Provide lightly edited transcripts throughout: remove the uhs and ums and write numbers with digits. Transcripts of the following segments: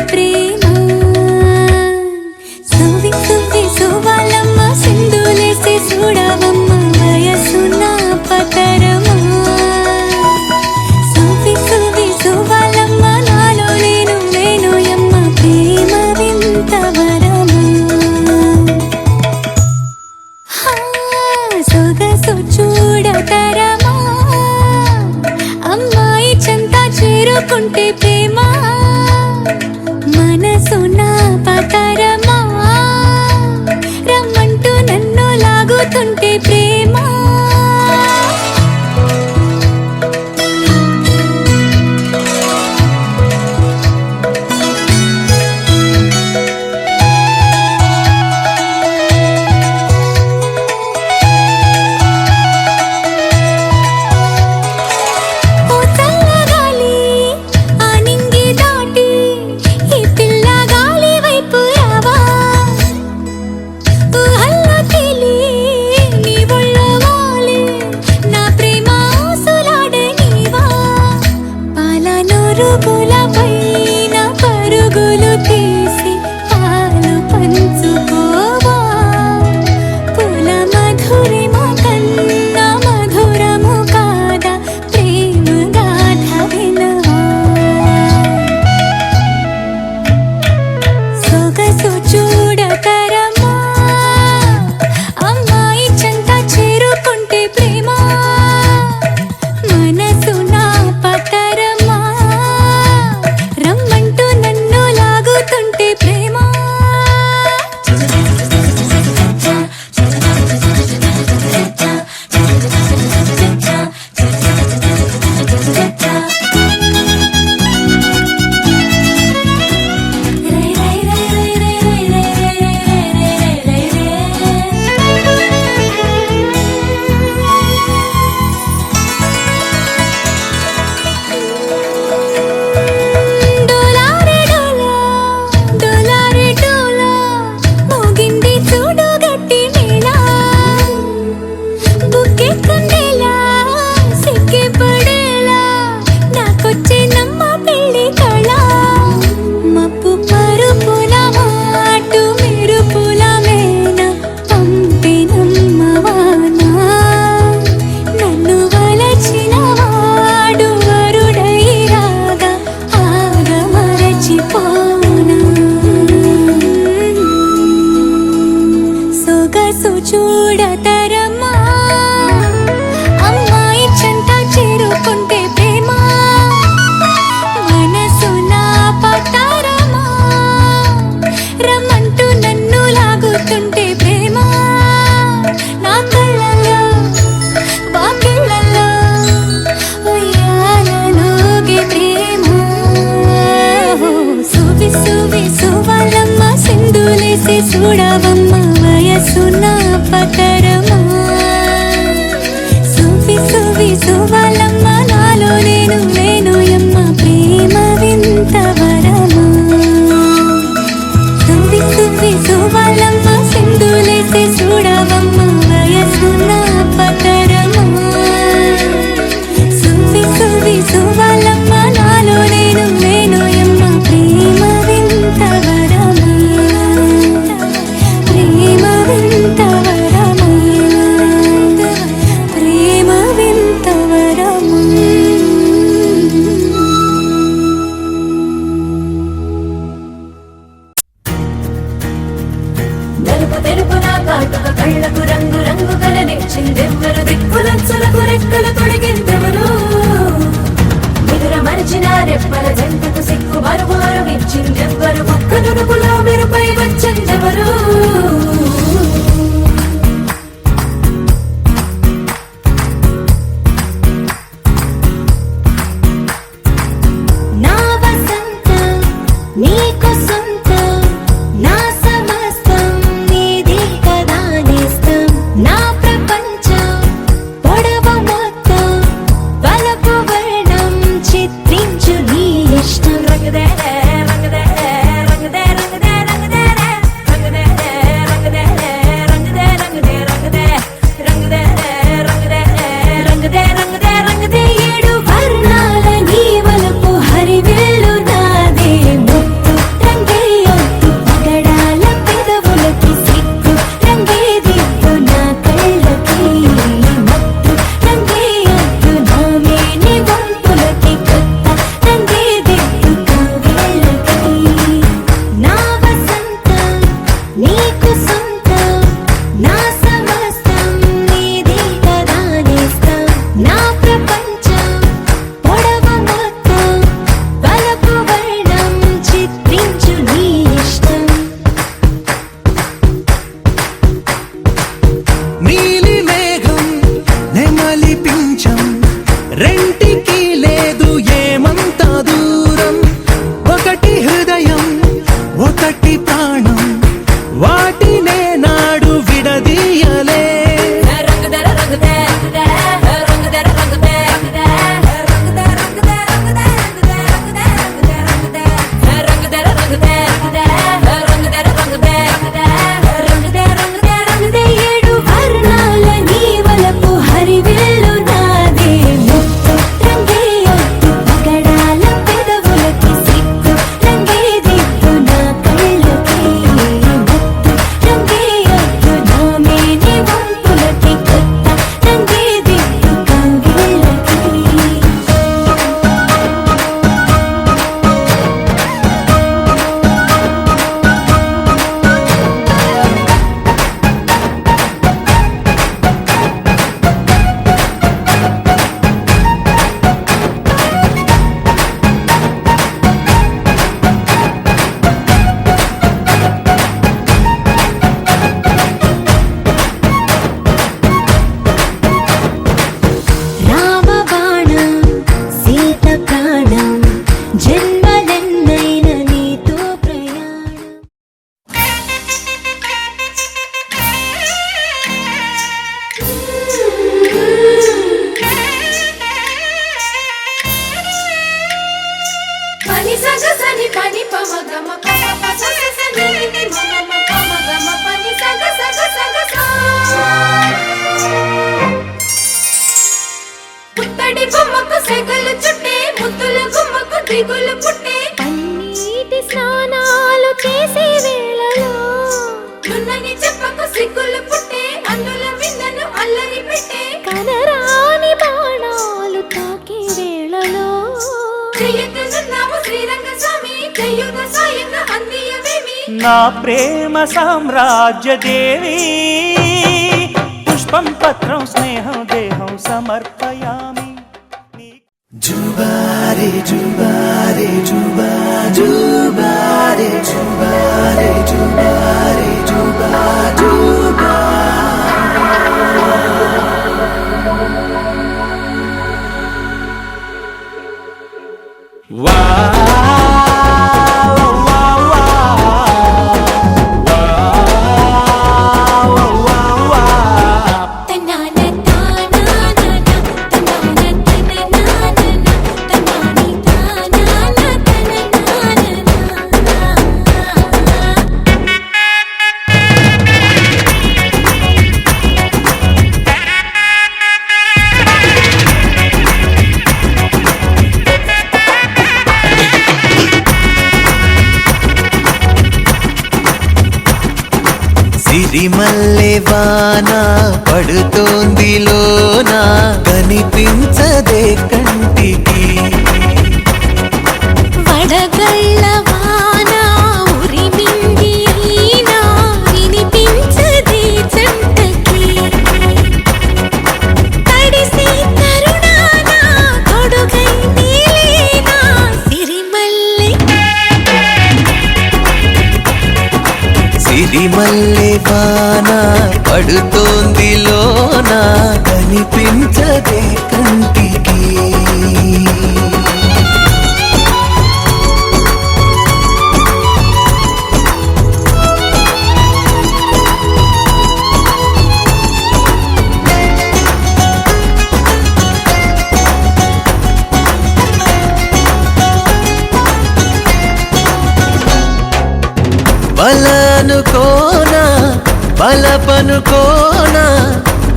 ప్రేమ సువి సువి సువాలమ్మ సింధులేసి చూడవమ్మ వయసున్న పతరమా సువి సువి సువాలమ్మ నాలో నేను లేనోయమ్మ ప్రేమ వింత వరమా సొగసు చూడతరమా అమ్మాయి చెంత చేరుకుంటే ప్రేమ మనసు నా పతరమా రమ్మంటూ నన్ను లాగుతుంటే ప్రేమ చూడతరమా అమ్మాయి చెంత చేరుకుంటే ప్రేమ మనసు నా పతరమా రమ్మంటూ నన్ను లాగుతుంటే ప్రేమ నా కళ్ళల్లో వాకిళ్ళల్లో ఉయ్యాలలోగే ప్రేమ సువి సువి సువాలమ్మ సింధులేసి చూడవమ్మ వయసున్న పతరమా సువి సువి సువాలమ్మ నాలో నేను లేనోయమ్మ ప్రేమ వింత వరమా సువి సువి సువాలమ్మ సింధులేసి చూడవమ్మ వయసున్న పతరమా సువి సువి సువాలమ్మ నాలో నేను లేనోయమ్మ ప్రేమ వింత వరమా ప్రేమ వింత వరమా ప్రేమ వింత వరమా నలుపు తెరుపు నా కాటుక కళ్ళకు రంగు రంగు కలనిచ్చిందెవ్వరు దిక్కులచ్చులకు రెక్కలు తొడిగిందెవరు నిదుర మరిచిన రెప్పల జంటకు సిక్కు మరుమారు ఇచ్చిందెవ్వరు ఒక్క నునుపులో మెరుపై వచ్చిందెవరు నా వసంతం నీకు సొంతం నా సమస్తం నీది కదా నేస్తం నా ప్రపంచం పొడవ మొత్తం వలపు వర్ణం చిత్రించు నీ ఇష్టం రంగదే రంగదే రంగదే రంగదే రంగదే రంగదే రంగదే రంగదే రంగదే రంగదే రంగదే రంగదే రంగదే రంగదే రంగదే ఏడు వర్ణాల నీ వలపు హరివేలు నాదే ముత్తు సాయంగా అందియవేమి నా ప్రేమ సామ్రాజ్య దేవి పుష్పం పత్రం స్నేహం దేహం సమర్పయామి జుబారే జుబారే జుబా జుబారే జుబారే జుబారే జుబా జుబా సిరిమల్లె వాన పడుతోంది లోన కనిపించదే కంటికి వడగళ్ళ వాన ఉరిమింది అయినా వినిపించదే జంటకి తడిసి కరుణాన కొడుకై నీలేనా సిరిమల్లె సిరిమల్లె వాన పడుతోంది లోన కనిపించదే కంటికి బలనుకోనా బలపనుకోనా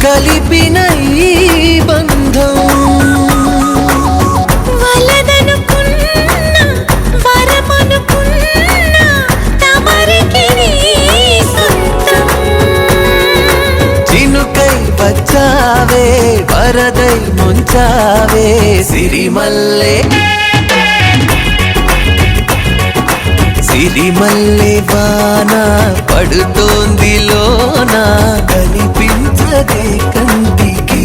కలిపిన ఈ బంధం వలదనుకున్నా వరమనుకున్నా తమరికి నీ సొంతం చినుకై వచ్చావే వరదై ముంచావే సిరిమల్లె సిరిమల్లె వాన పడుతోంది లోన కనిపించదే కంటికి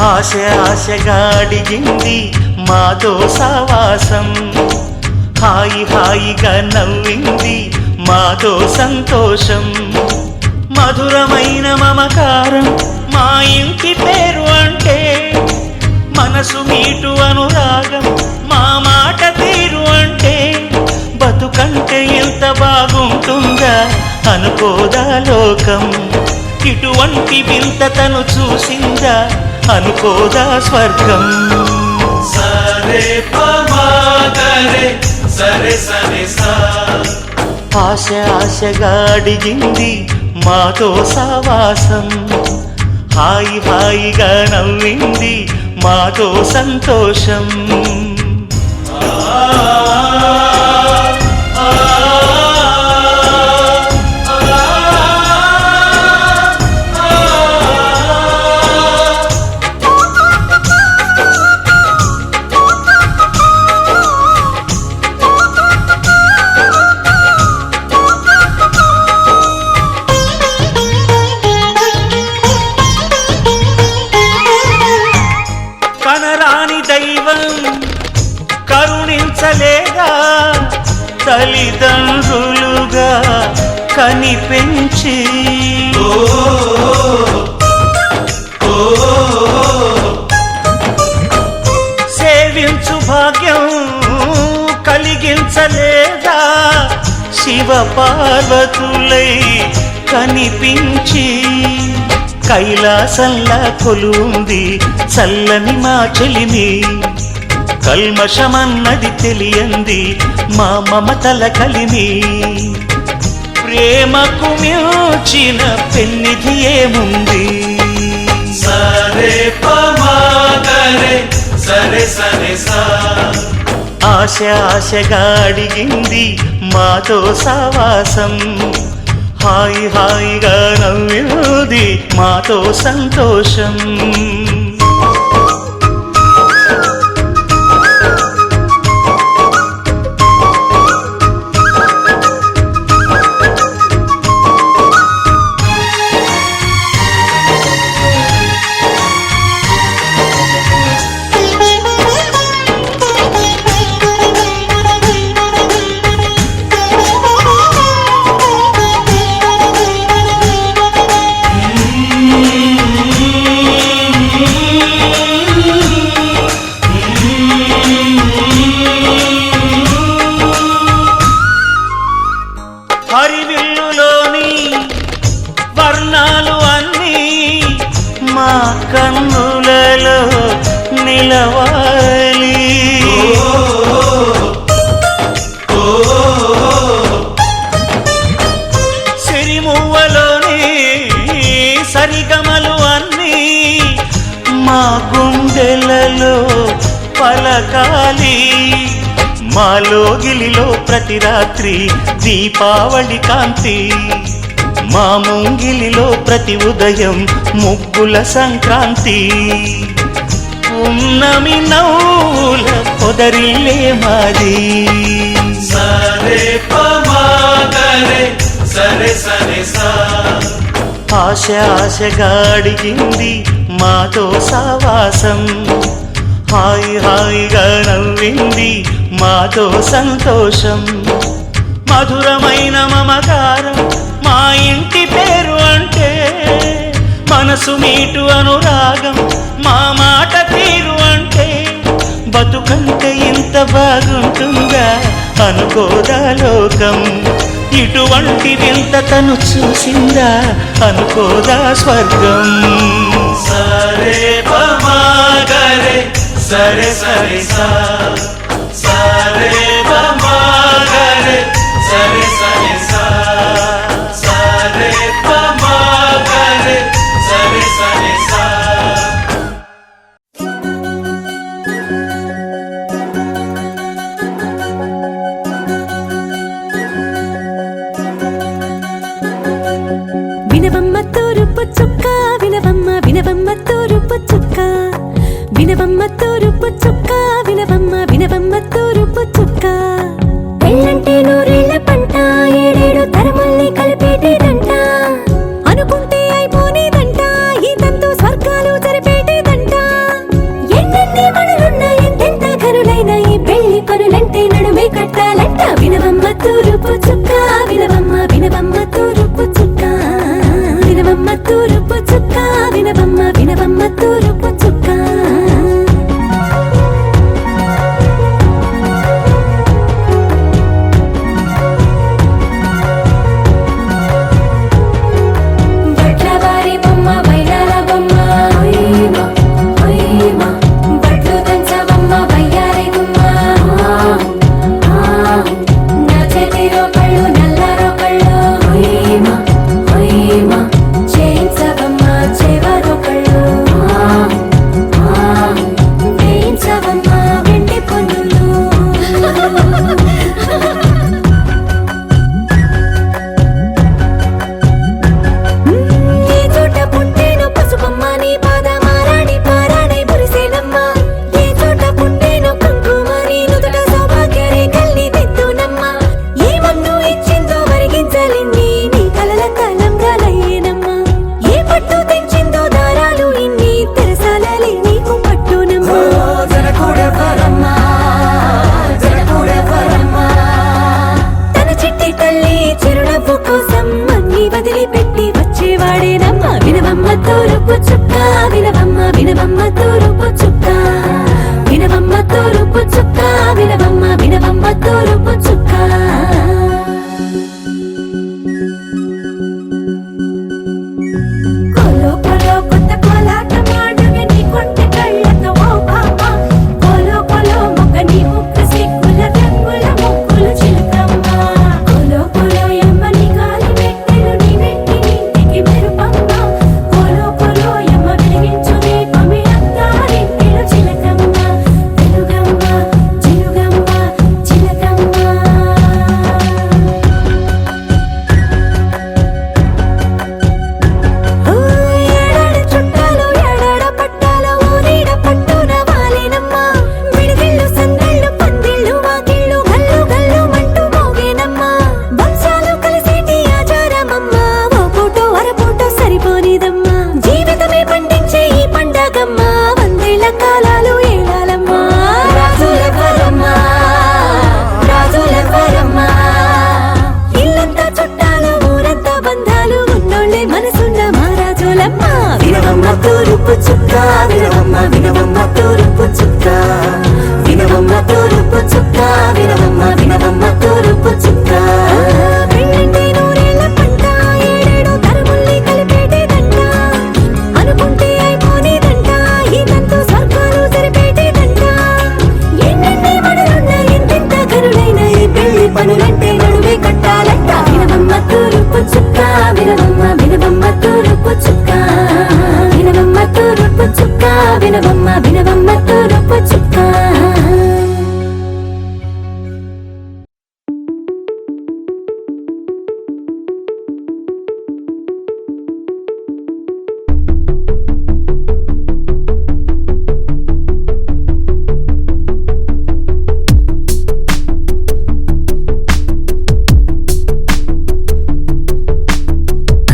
ఆశ ఆశగా అడిగింది మాతో సావాసం హాయి హాయిగా నవ్వింది మాతో సంతోషం మధురమైన మమకారం మా ఇంటి పేరు అంటే మనసు మీటు అనురాగం మా మాట తీరు అంటే బతుకంటే ఎంత బాగుంటుందా అనుకోదా లోకం ఇటువంటి వింతతను చూసిందా అనుకోదా స్వర్గం సరే పమాగరే సరే సరే సా ఆశ ఆశగా అడిగింది మాతో సావాసం హాయి హాయిగా నవ్వింది మాతో సంతోషం కరుణించలేదా తల్లిదండ్రులుగా కనిపెంచి శివ పార్వతులై కనిపించి కైలాసంలా కొలుంది చల్లని మా చెలిమి. కల్మషమన్నది తెలియంది మా మమతల కలిమి. ప్రేమకు మించిన పెన్నిధి ఏముంది? సరే పమాగరే సరే సరే సా. ఆశ ఆశగా అడిగింది మాతో సావాసం. హాయి హాయిగా నవ్వింది మాతో సంతోషం. హరివిల్లులోని వర్ణాలు అన్నీ మా కన్నులలో నిలవాలి. సిరిమువ్వలోని సరిగమలు అన్నీ మా గుండెలలో పలకాలి. మాలో గిలిలో ప్రతి రాత్రి దీపావళి కాంతి. మా ముంగిలిలో ప్రతి ఉదయం ముగ్గుల సంక్రాంతి. ఉన్నమి నవ్వుల పొదరిల్లే మాది. సరే పమాగరే సరే సరే సా. ఆశ ఆశగా అడిగింది మాతో సావాసం. హాయి హాయిగా నవ్వింది మాతో సంతోషం. మధురమైన మమకారం మా ఇంటి పేరు అంటే. మనసు మీటు అనురాగం మా మాట తీరు అంటే. బతుకంటే ఇంత బాగుంటుందా అనుకోదా లోకం. ఇటువంటి వింత తను చూసిందా అనుకోదా స్వర్గం. సరే పమాగరే సరే సరే సా. సరే పమాగరే సరే సరే సా. సరే పమాగరే సరే సరే సా. వినవమ్మ తూరుపు చుక్క వినవమ్మ వినవమ్మ తూరుపు చుక్క. వినవమ్మ తూరుపు చుక్క వినవమ్మ వినవమ్మ తూరుపు చుక్క. పెళ్ళంటే నూరేళ్ల పంట ఏడేడు తరముల్ని కలిపేటేదంట. అనుకుంటే అయిపోనేదంట ఈ తంతు స్వర్గాలు జరిపేటేదంట. ఎన్నెన్ని మనులున్న ఎంతెంత ఘనులైన ఈ పెళ్లి పనులంటే నడుమే కట్టాలంట. వినవమ్మ తూరుపు చుక్క వినవమ్మ వినవమ్మ తూరుపు చుక్క. వినవమ్మ తూరుపు చుక్క వినవమ్మ వినవమ్మ తూరుపు చుక్క. నా చేతిలో కళ్ళు ఓలమ్మ వినవమ్మ తూరుపు చుక్క వినవమ్మ వినవమ్మ తూరుపు చుక్క వినవమ్మ తూరుపు చుక్క వినవమ్మ వినవమ్మ తూరుపు చుక్క పెళ్ళంటే నూరేళ్ల పంట ఏడేడు తరముల్ని కలిపేటేదంట అనుకుంటే అయిపోనేదంట ఈ తంతు స్వర్గాలు సరిపేటేదంట ఎన్నెన్ని మనులున్న ఎంతెంత కరులైన ఈ పెళ్లి పనులంటే నడువే కట్టాలంట వినవమ్మ తూరుపు చుక్క వినవమ్మ వినవమ్మ తూరుపు చుక్క వినవమ్మ తూరుపు చుక్క వినవమ్మ వినవమ్మ తూరుపు చుక్క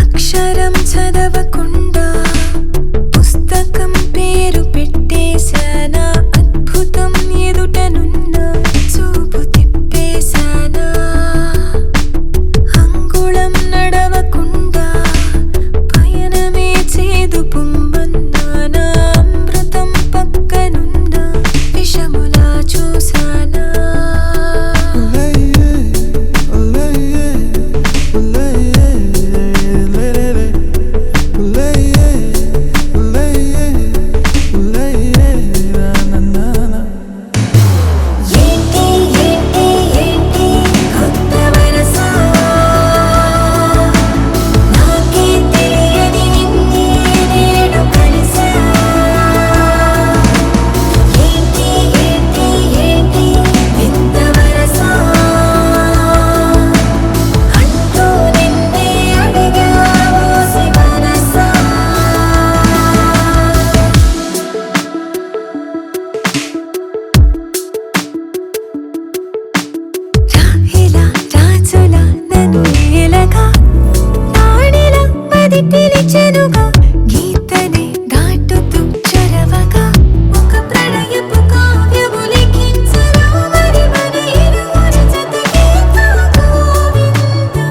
అక్షరం చదవకుండా పుస్తకం పేరు పెట్టేశానా అద్భుతం ఎదుటనున్న చూపు తిప్పేశానా అంగుళం నడవకుండా పయనమే చేదు పొమ్మన్నానా అమృతం పక్కనున్న విషములా చూశానా ఏంటి ఏంటి ఏంటి కొత్త వరస నాకే తెలియని నిన్నే నేడు కలిసా ఏంటి ఏంటి ఏంటి వింత వరస అంటూ నిన్నే అడిగా ఓసి మనసా రాహిలా రాజులా నన్ను ఏలగా రాణిలా మది పిలిచెనుగా గీతనే దాటుతూ చొరవగా ఒక ప్రణయపు కావ్యము లిఖించరా మరి మన ఇరువురి జత గీత గోవిందంలా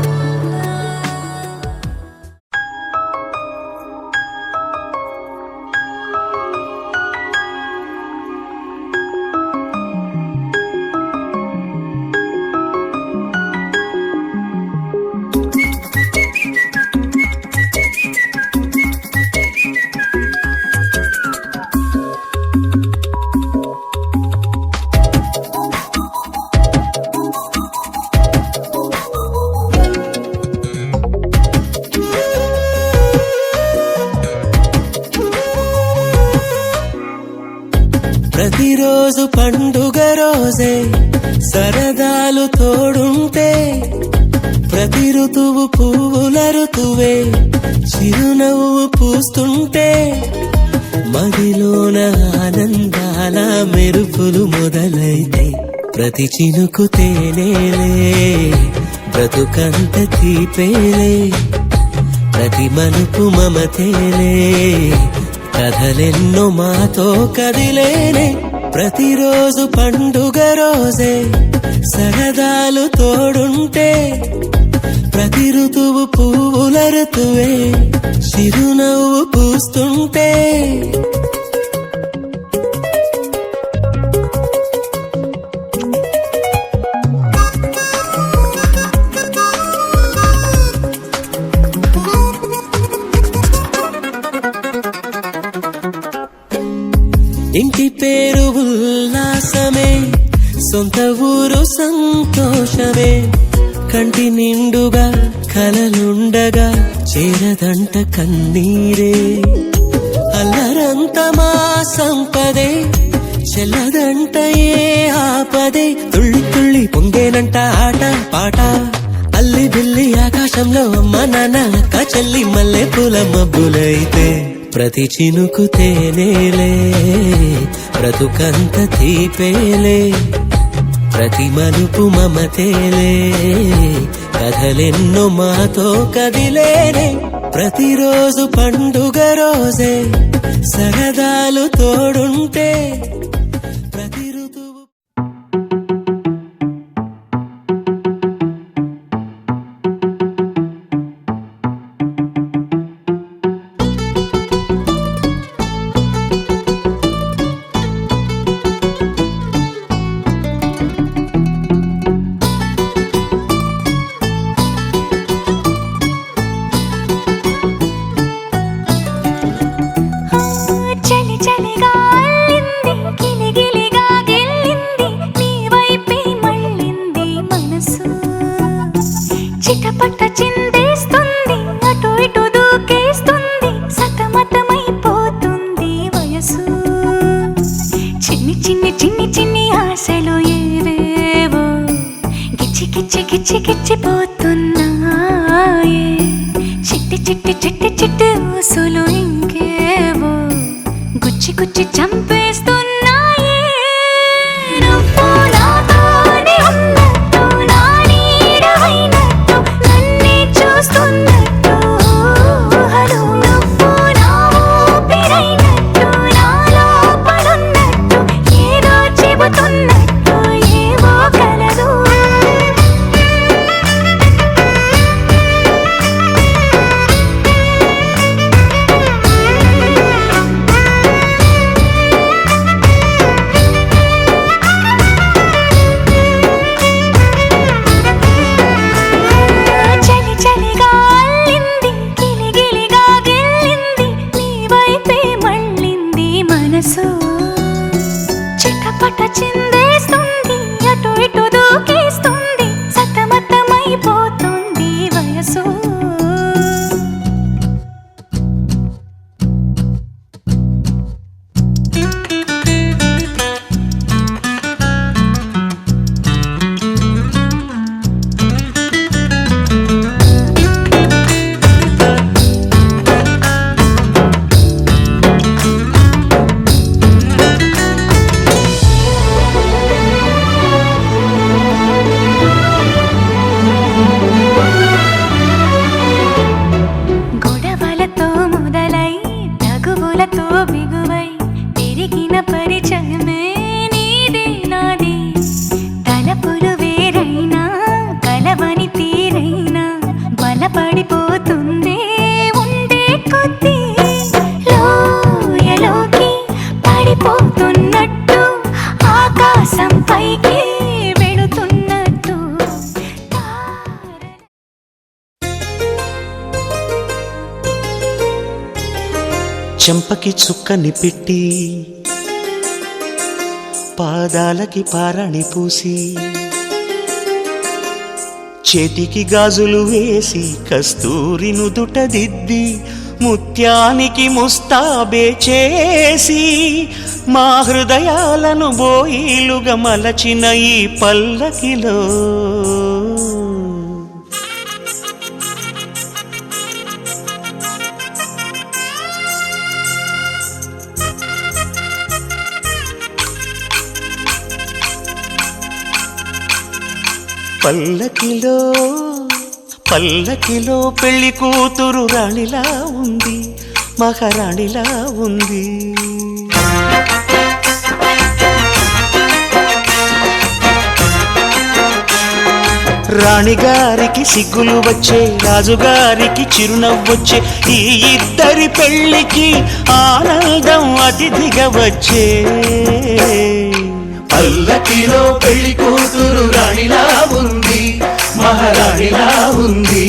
ప్రతిరోజు పండుగ రోజే సరదాలు తోడుంటే ప్రతి ఋతువు పువ్వుల ఋతువే చిరునవ్వు పూస్తుంటే మదిలోన ఆనందాల మెరుపులు మొదలైతే ప్రతి చినుకు తేనేలే బ్రతుకంత తీపేలే ప్రతి మలుపు మమతేలే కథలెన్నో మాతో కదిలేనే ప్రతిరోజు పండుగ రోజే సరదాలు తోడుంటే ప్రతి ఋతువు పువ్వుల ఋతువే చిరునవ్వు పూస్తుంటే ఇంటి పేరు ఉల్లాసమే సొంత ఊరు సంతోషమే కంటి నిండుగా కలలుండగా చేరదంట కన్నీరే అల్లరంత మా సంపదే చెల్లదంట ఏ ఆపదే తుళ్ళి తుళ్ళి పొంగేనంట ఆట పాట అల్లి బిల్లి ఆకాశంలో అమ్మ నాన్న అక్క చెల్లి మల్లె పూల మబ్బులైతే ప్రతి చినుకు తేనేలే బ్రతుకంత తీపేలే ప్రతి మలుపు మమతేలే కథలెన్నో మాతో కదిలేనే ప్రతిరోజు పండుగ రోజే సరదాలు తోడుంటే ప్రతి ఋతువు గిచ్చిగిచ్చిపోతున్నాయే చిట్టి చిట్టి చిట్టి చిట్టి ఊసులు ఇంకేవో గుచ్చి గుచ్చి చంపేస్తున్నాయే నువ్వు నాతోనే ఉన్నట్టు నా నీడవైనట్టు నన్నే చూస్తున్నట్టు ఊహలు నువ్వు నా ఊపిరైనట్టు నా లోపలున్నట్టు ఏదో చెబుతున్నట్టు ఏవో కలదు చలి చలిగా అల్లింది గిలిగిలిగా గిల్లింది నీ వైపే మళ్ళింది మనసు చిటపట చిందేస్తుంది అటు ఇటు దూకేస్తుంది సతమతమైపోతుంది వయసు గొడవలతో మొదలై తగువులతో బిగువై పెరిగిన పరిచయమే నీదే నాది తలపులు వేరైనా కలవని తీరైనా బలపడిపోతుందే ఉండే కొద్దీ లోయలోకి పడిపోతున్నట్టు ఆకాశం పైకి వెళుతున్నట్టు చెంపకి చుక్కని పెట్టి పాదాలకి పారాణి పూసి చేతికి గాజులు వేసి కస్తూరి నుదుట దిద్ది ముత్యానికి ముస్తాబే చేసి మా హృదయాలను బోయిలుగా మలచిన ఈ పల్లకిలో పల్లకిలో పల్లకిలో పెళ్లి కూతురు రాణిలా ఉంది మహారాణిలా ఉంది రాణిగారికి సిగ్గులు వచ్చే రాజుగారికి చిరునవ్వొచ్చే ఈ ఇద్దరి పెళ్లికి ఆనందం అతిథిగా వచ్చే పల్లకిలో పెళ్లి కూతురు రాణిలా ఉంది మహారాణిలా ఉంది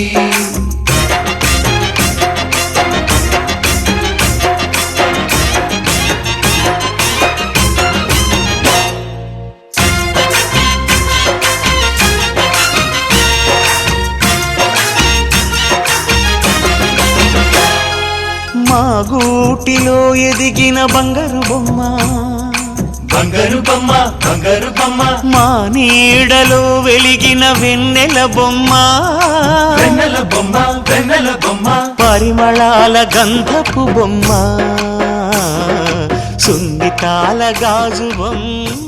మా గూటిలో ఎదిగిన బంగారు బొమ్మ బంగారు బొమ్మ బంగారు బొమ్మ మా నీడలో వెలిగిన వెన్నెల బొమ్మ వెన్నెల బొమ్మ వెన్నెల బొమ్మ పరిమళాల గంధపు బొమ్మ సున్నితాల గాజు బొమ్మ